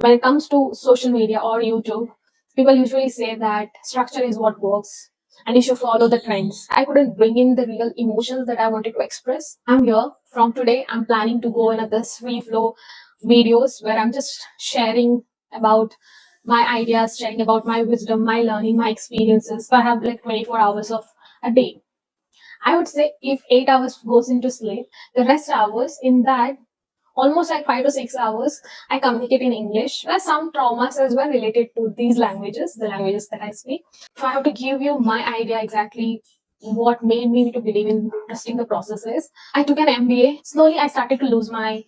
When it comes to social media or YouTube, people usually say that structure is what works and you should follow the trends. I couldn't bring in the real emotions that I wanted to express. I'm here. From today, I'm planning to go in this free flow videos where I'm just sharing about my ideas, sharing about my wisdom, my learning, my experiences. So I have like 24 hours of a day. I would say if 8 hours goes into sleep, the rest hours in that almost like 5 to 6 hours, I communicate in English. There are some traumas as well related to these languages, the languages that I speak. If I have to give you my idea exactly what made me to believe in trusting the processes, I took an MBA. Slowly, I started to lose my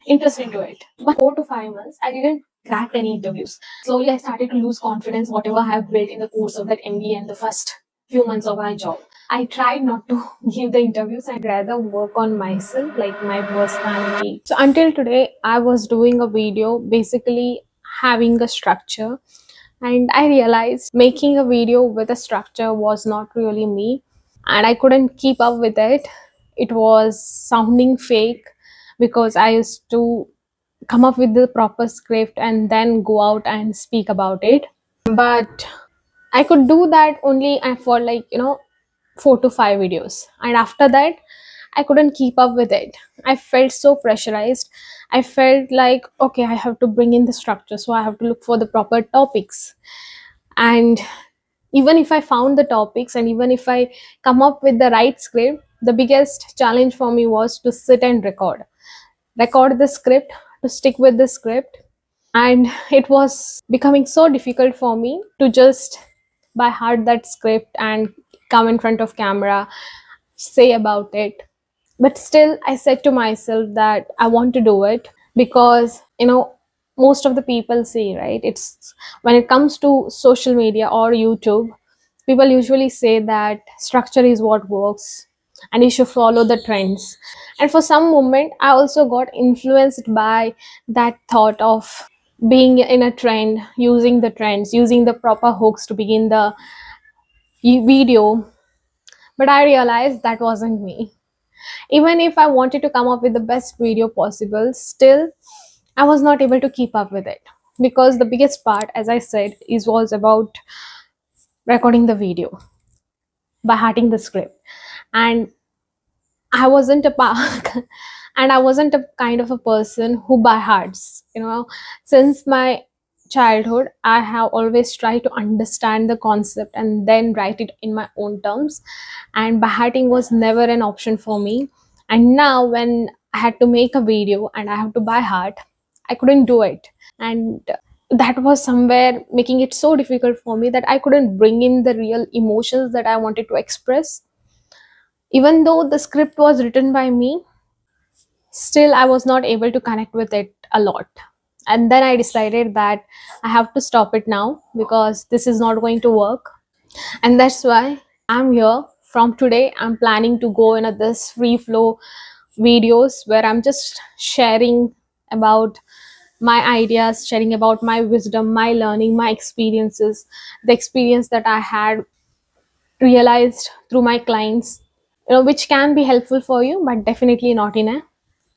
interest into it. But 4 to 5 months, I didn't crack any interviews. Slowly, I started to lose confidence, whatever I have built in the course of that MBA and the first few months of my job. I tried not to give the interviews. I'd rather work on myself, like my personality. So until today, I was doing a video basically having a structure. And I realized making a video with a structure was not really me. And I couldn't keep up with it. It was sounding fake because I used to come up with the proper script and then go out and speak about it. But I could do that only for like, 4 to 5 videos. And after that, I couldn't keep up with it. I felt so pressurized. I felt like, okay, I have to bring in the structure. So I have to look for the proper topics. And even if I found the topics and even if I come up with the right script, the biggest challenge for me was to sit and record the script, to stick with the script. And it was becoming so difficult for me to just by heart that script and come in front of camera, say about it. But still I said to myself that I want to do it because most of the people say, right, it's when it comes to social media or YouTube, people usually say that structure is what works and you should follow the trends. And for some moment I also got influenced by that thought of being in a trend, using the trends, using the proper hooks to begin the video. But I realized that wasn't me. Even if I wanted to come up with the best video possible, still I was not able to keep up with it because the biggest part, as I said, is was about recording the video by hearting the script. And I wasn't a and I wasn't a kind of a person who by hearts, since my childhood I have always tried to understand the concept and then write it in my own terms, and by hearting was never an option for me. And now when I had to make a video and I have to by heart, I couldn't do it. And that was somewhere making it so difficult for me that I couldn't bring in the real emotions that I wanted to express. Even though the script was written by me, still I was not able to connect with it a lot. And then I decided that I have to stop it now because this is not going to work. And that's why I'm here. From today, I'm planning to go in this free flow videos where I'm just sharing about my ideas, sharing about my wisdom, my learning, my experiences, the experience that I had realized through my clients, which can be helpful for you, but definitely not in a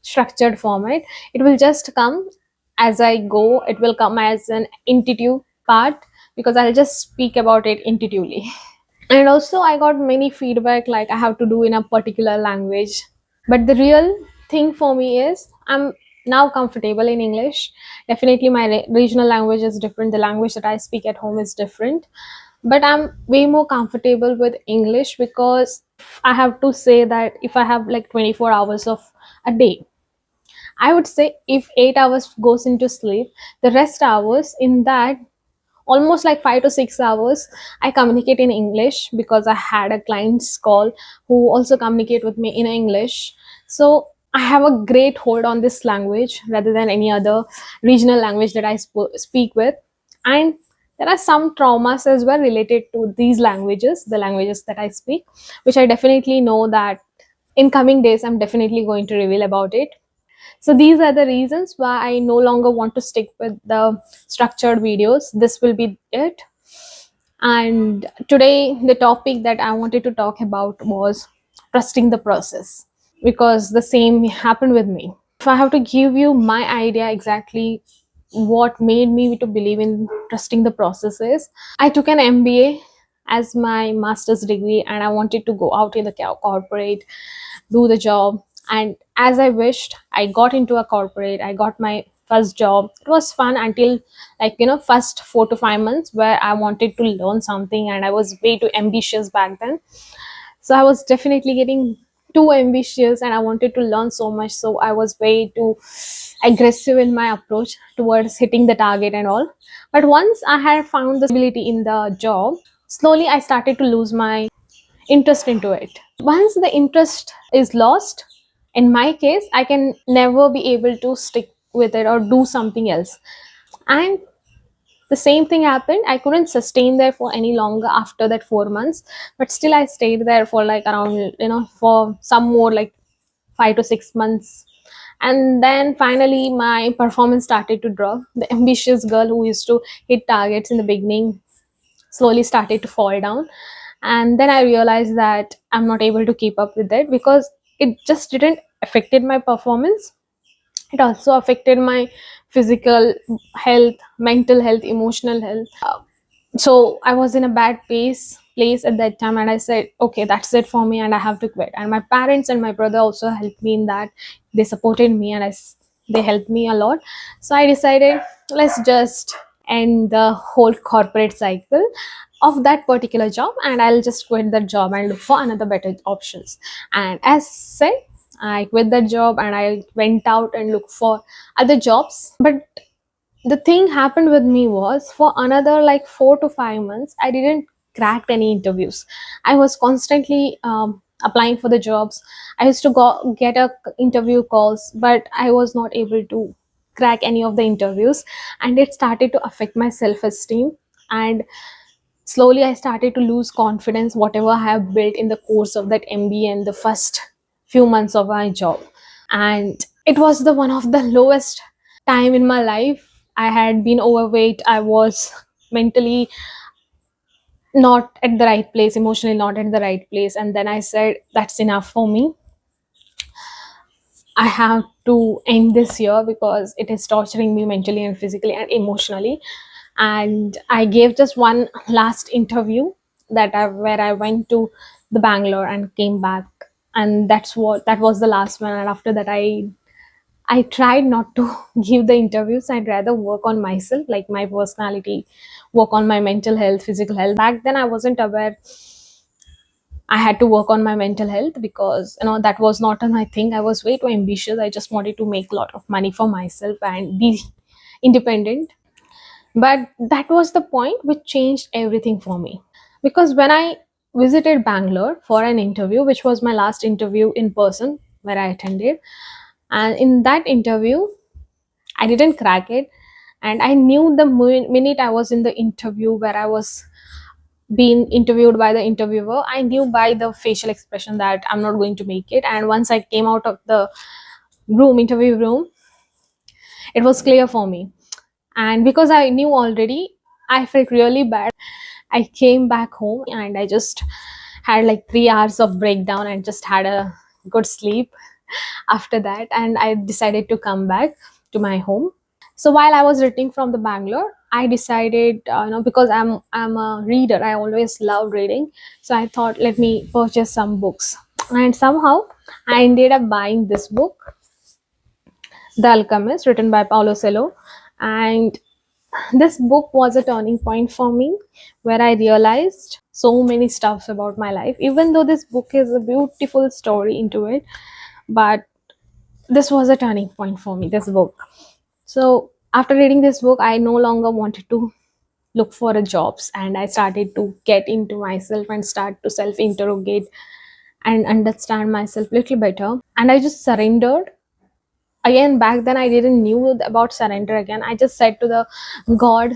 structured format. It will just come as I go. It will come as an intuitive part because I'll just speak about it intuitively. And also I got many feedback like I have to do in a particular language. But the real thing for me is I'm now comfortable in English. Definitely my regional language is different, the language that I speak at home is different, but I'm way more comfortable with English because I have to say that if I have like 24 hours of a day, I would say if 8 hours goes into sleep, the rest hours in that almost like 5 to 6 hours I communicate in English because I had a client's call who also communicate with me in English. So I have a great hold on this language rather than any other regional language that I speak with. And there are some traumas as well related to these languages, the languages that I speak, which I definitely know that in coming days I'm definitely going to reveal about it. So these are the reasons why I no longer want to stick with the structured videos. This will be it. And today, the topic that I wanted to talk about was trusting the process because the same happened with me. If I have to give you my idea exactly what made me to believe in trusting the process is I took an MBA as my master's degree, and I wanted to go out in the corporate, do the job. And as I wished, I got into a corporate, I got my first job. It was fun until, like, first 4 to 5 months, where I wanted to learn something and I was way too ambitious back then. So I was definitely getting too ambitious and I wanted to learn so much. So I was way too aggressive in my approach towards hitting the target and all. But once I had found the stability in the job, slowly I started to lose my interest into it. Once the interest is lost, in my case, I can never be able to stick with it or do something else. And the same thing happened. I couldn't sustain there for any longer after that 4 months, but still I stayed there for like around, for some more like 5 to 6 months. And then finally my performance started to drop. The ambitious girl who used to hit targets in the beginning slowly started to fall down. And then I realized that I'm not able to keep up with it, because it just didn't affected my performance. It also affected my physical health, mental health, emotional health. So I was in a bad place at that time, and I said, okay, that's it for me, and I have to quit. And my parents and my brother also helped me in that. They supported me, and they helped me a lot. So I decided, let's just end the whole corporate cycle of that particular job, and I'll just quit that job and look for another better options. And as said, I quit that job and I went out and looked for other jobs. But the thing happened with me was, for another like 4 to 5 months, I didn't crack any interviews. I was constantly applying for the jobs. I used to go get a interview calls, but I was not able to crack any of the interviews, and it started to affect my self esteem. And slowly I started to lose confidence, whatever I have built in the course of that MBA and the first few months of my job. And it was the one of the lowest time in my life. I had been overweight, I was mentally not at the right place, emotionally not at the right place. And then I said, that's enough for me. I have to end this year because it is torturing me mentally and physically and emotionally. And I gave just one last interview, where I went to the Bangalore and came back. And that was the last one. And after that, I tried not to give the interviews. I'd rather work on myself, like my personality, work on my mental health, physical health. Back then, I wasn't aware I had to work on my mental health, because that was not my thing. I was way too ambitious. I just wanted to make a lot of money for myself and be independent. But that was the point which changed everything for me. Because when I visited Bangalore for an interview, which was my last interview in person where I attended, and in that interview, I didn't crack it. And I knew the minute I was in the interview, where I was being interviewed by the interviewer, I knew by the facial expression that I'm not going to make it. And once I came out of the interview room, it was clear for me. And because I knew already, I felt really bad. I came back home and I just had like 3 hours of breakdown and just had a good sleep after that. And I decided to come back to my home. So while I was returning from the Bangalore, I decided, because I'm a reader, I always love reading. So I thought, let me purchase some books. And somehow I ended up buying this book, The Alchemist, written by Paulo Coelho. And this book was a turning point for me, where I realized so many stuffs about my life. Even though this book is a beautiful story into it, but this was a turning point for me, this book. So after reading this book, I no longer wanted to look for a jobs, and I started to get into myself and start to self interrogate and understand myself little better. And I just surrendered. Again, back then I didn't knew about surrender. Again, I just said to the God,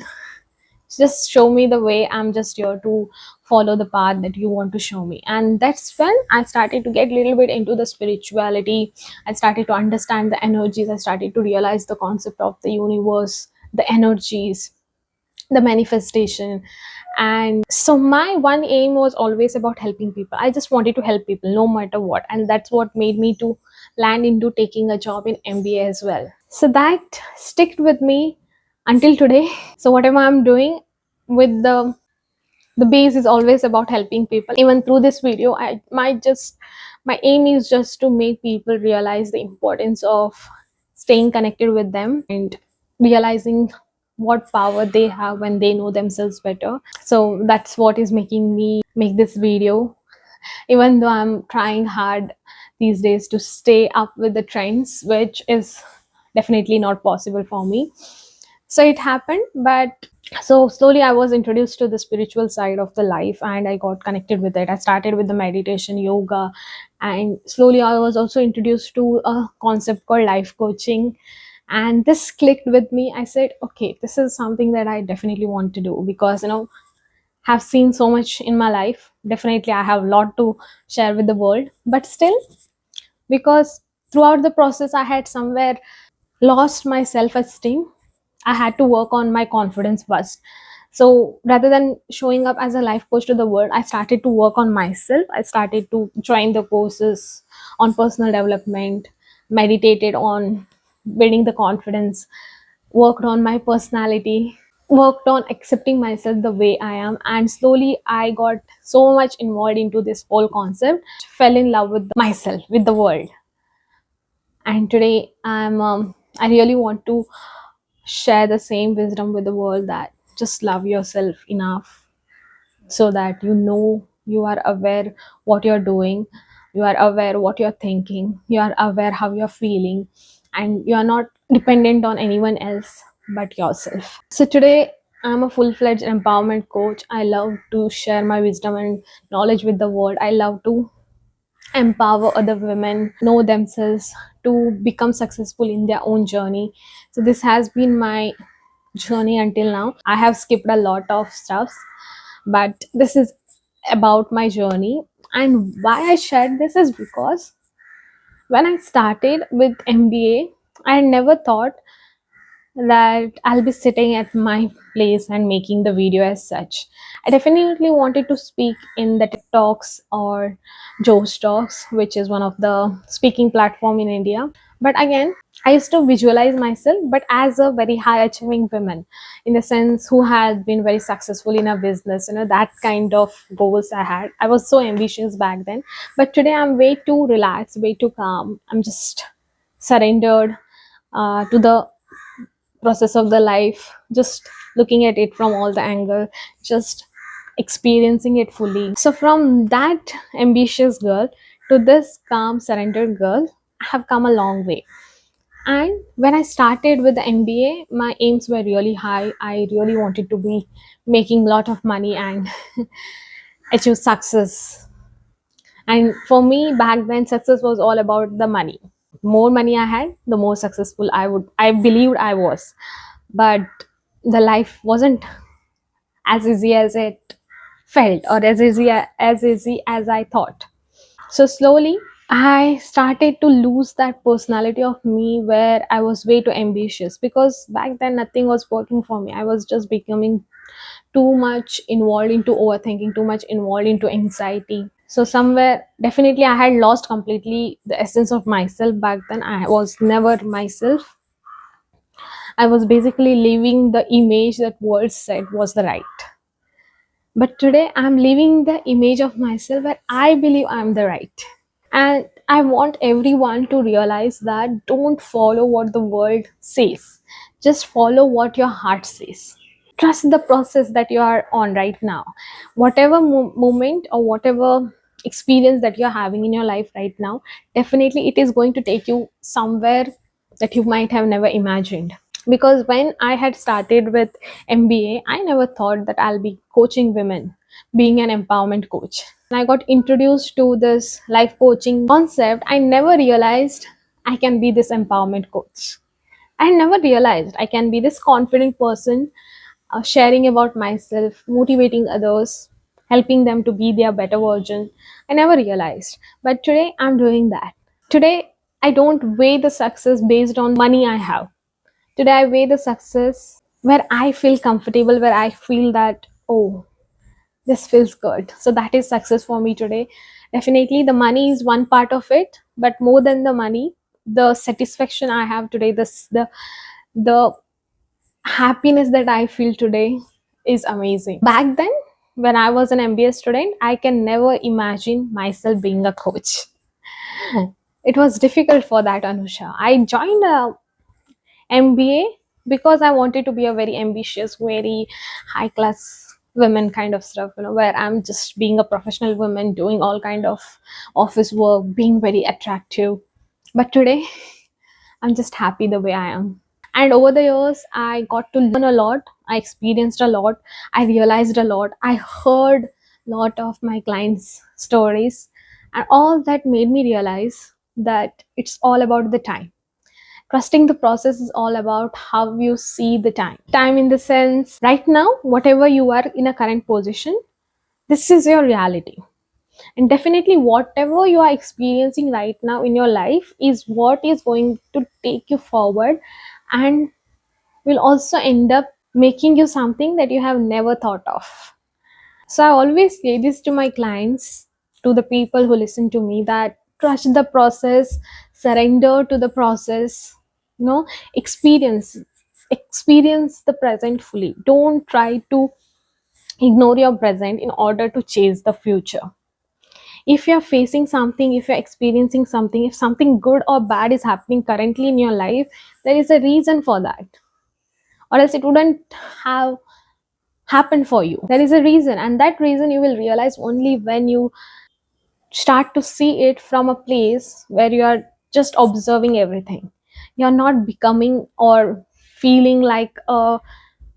just show me the way. I'm just here to follow the path that you want to show me. And that's when I started to get a little bit into the spirituality. I started to understand the energies. I started to realize the concept of the universe, the energies, the manifestation. And so my one aim was always about helping people. I just wanted to help people no matter what, and that's what made me to land into taking a job in MBA as well. So that sticked with me until today. So whatever I'm doing with the base is always about helping people. Even through this video, I might just, my aim is just to make people realize the importance of staying connected with them and realizing what power they have when they know themselves better. So that's what is making me make this video, even though I'm trying hard these days to stay up with the trends, which is definitely not possible for me. So it happened, but so slowly I was introduced to the spiritual side of the life and I got connected with it. I started with the meditation, yoga, and slowly I was also introduced to a concept called life coaching, and this clicked with me. I said, okay, this is something that I definitely want to do, because have seen so much in my life. Definitely I have a lot to share with the world, but still, because throughout the process I had somewhere lost my self esteem, I had to work on my confidence first. So rather than showing up as a life coach to the world, I started to work on myself. I started to join the courses on personal development, meditated on building the confidence, worked on my personality, worked on accepting myself the way I am, and slowly I got so much involved into this whole concept, fell in love with myself, with the world. And today I really want to share the same wisdom with the world, that just love yourself enough so that you are aware what you're doing, you are aware what you're thinking, you are aware how you're feeling, and you are not dependent on anyone else but yourself. So today I'm a full-fledged empowerment coach. I love to share my wisdom and knowledge with the world. I love to empower other women know themselves to become successful in their own journey. So this has been my journey until now. I have skipped a lot of stuffs, but this is about my journey. And why I shared this is because when I started with MBA, I never thought that I'll be sitting at my place and making the video as such. I definitely wanted to speak in the TikToks or Joe's Talks, which is one of the speaking platform in India. But again, I used to visualize myself, but as a very high achieving woman, in the sense who had been very successful in a business, that kind of goals I had. I was so ambitious back then, but today I'm way too relaxed, way too calm. I'm just surrendered to the process of the life, just looking at it from all the angle, just experiencing it fully. So from that ambitious girl to this calm surrendered girl, I have come a long way. And when I started with the MBA, my aims were really high. I really wanted to be making a lot of money and achieve success. And for me back then, success was all about the money. More money I had, the more successful I believed I was. But the life wasn't as easy as it felt, or as easy as I thought. So slowly I started to lose that personality of me where I was way too ambitious, because back then nothing was working for me. I was just becoming too much involved into overthinking, too much involved into anxiety. So somewhere definitely I had lost completely the essence of myself. Back then I was never myself. I was basically living the image that world said was the right. But today I'm living the image of myself where I believe I'm the right. And I want everyone to realize that don't follow what the world says. Just follow what your heart says. Trust the process that you are on right now. Whatever moment or whatever experience that you're having in your life right now, definitely it is going to take you somewhere that you might have never imagined. Because when I had started with MBA, I never thought that I'll be coaching women, being an empowerment coach. When I got introduced to this life coaching concept, I never realized I can be this empowerment coach. I never realized I can be this confident person, sharing about myself, motivating others, helping them to be their better version. I never realized. But today I'm doing that. Today I don't weigh the success based on money I have. Today I weigh the success where I feel comfortable, where I feel that, oh, this feels good. So that is success for me today. Definitely the money is one part of it, but more than the money, the satisfaction I have today, the happiness that I feel today is amazing. Back then, when I was an MBA student, I can never imagine myself being a coach. It was difficult for that, Anusha. I joined a MBA because I wanted to be a very ambitious, very high class women kind of stuff, where I'm just being a professional woman, doing all kind of office work, being very attractive. But today, I'm just happy the way I am. And over the years, I got to learn a lot. I experienced a lot. I realized a lot. I heard a lot of my clients' stories. And all that made me realize that it's all about the time. Trusting the process is all about how you see the time. Time in the sense, right now, whatever you are in a current position, this is your reality. And definitely, whatever you are experiencing right now in your life is what is going to take you forward and will also end up making you something that you have never thought of. So I always say this to my clients, to the people who listen to me, that trust the process, surrender to the process, you know, experience experience the present fully. Don't try to ignore your present in order to chase the future. If you're facing something, if you're experiencing something, if something good or bad is happening currently in your life, there is a reason for that, or else it wouldn't have happened for you. There is a reason, and that reason you will realize only when you start to see it from a place where you are just observing everything. You're not becoming or feeling like a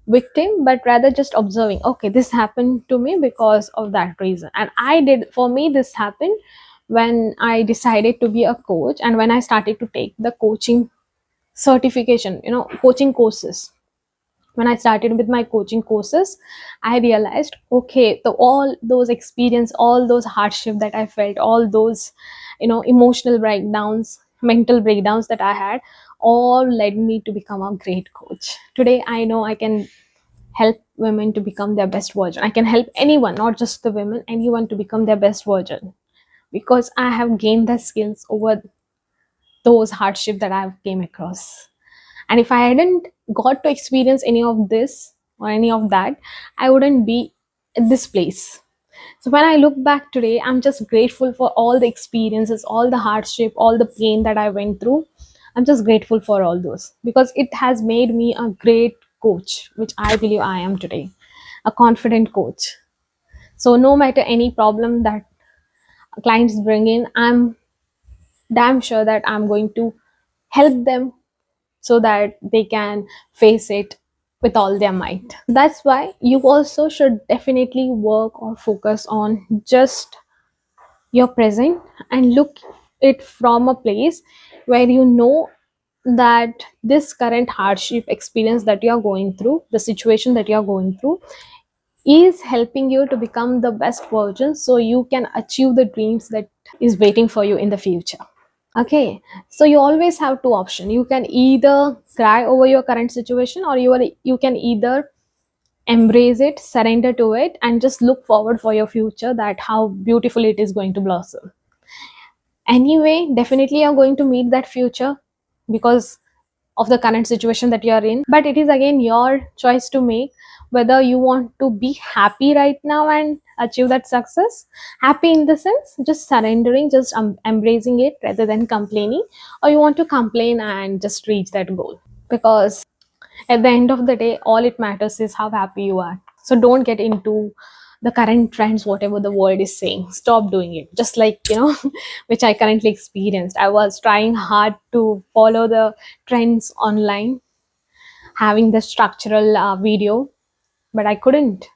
victim, but rather just observing, okay, this happened to me because of that reason. And for me, this happened when I decided to be a coach and when I started to take the coaching certification, coaching courses. When I started with my coaching courses, I realized, okay, all those experience, all those hardship that I felt, all those emotional breakdowns, mental breakdowns that I had, all led me to become a great coach. Today I know I can help women to become their best version. I can help anyone, not just the women, anyone to become their best version, because I have gained the skills over those hardship that I've came across. And if I hadn't got to experience any of this or any of that, I wouldn't be at this place. So when I look back today, I'm just grateful for all the experiences, all the hardship, all the pain that I went through. I'm just grateful for all those because it has made me a great coach, which I believe I am today, a confident coach. So no matter any problem that clients bring in, I'm damn sure that I'm going to help them so that they can face it with all their might. That's why you also should definitely work or focus on just your present and look it from a place where you know that this current hardship experience that you are going through, the situation that you are going through, is helping you to become the best version so you can achieve the dreams that is waiting for you in the future. Okay, so you always have two options. You can either cry over your current situation, or you can either embrace it, surrender to it, and just look forward for your future, that how beautiful it is going to blossom. Anyway, definitely you're going to meet that future because of the current situation that you're in. But it is again your choice to make whether you want to be happy right now and achieve that success. Happy in the sense just surrendering, just embracing it rather than complaining, or you want to complain and just reach that goal. Because at the end of the day, all it matters is how happy you are. So don't get into the current trends, whatever the world is saying. Stop doing it. Just like, which I currently experienced. I was trying hard to follow the trends online, having the structural video, but I couldn't.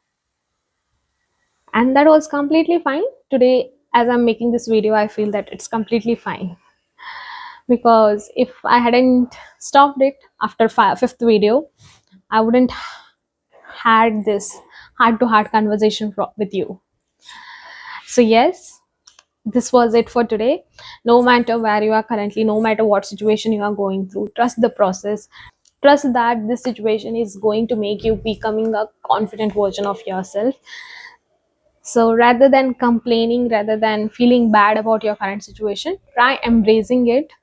And that was completely fine. Today, as I'm making this video, I feel that it's completely fine. Because if I hadn't stopped it after fifth video, I wouldn't had this heart to heart conversation with you. So yes, this was it for today. No matter where you are currently, no matter what situation you are going through, trust the process. Trust that this situation is going to make you becoming a confident version of yourself. So rather than complaining, rather than feeling bad about your current situation, try embracing it,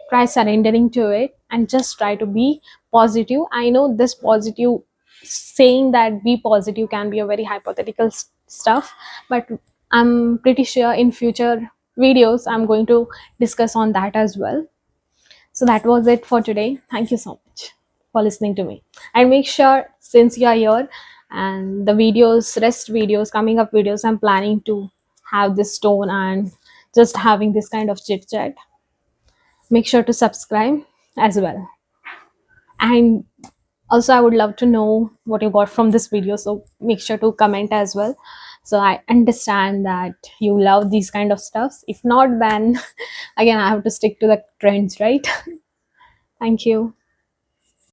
try surrendering to it, and just try to be positive. I know this positive, saying that be positive can be a very hypothetical stuff, but I'm pretty sure in future videos I'm going to discuss on that as well. So that was it for today. Thank you so much for listening to me. And make sure, since you are here, and the videos, rest videos, coming up videos, I'm planning to have this tone and just having this kind of chit chat. Make sure to subscribe as well. And also, I would love to know what you got from this video. So make sure to comment as well. So I understand that you love these kind of stuffs. If not, then again, I have to stick to the trends, right? Thank you.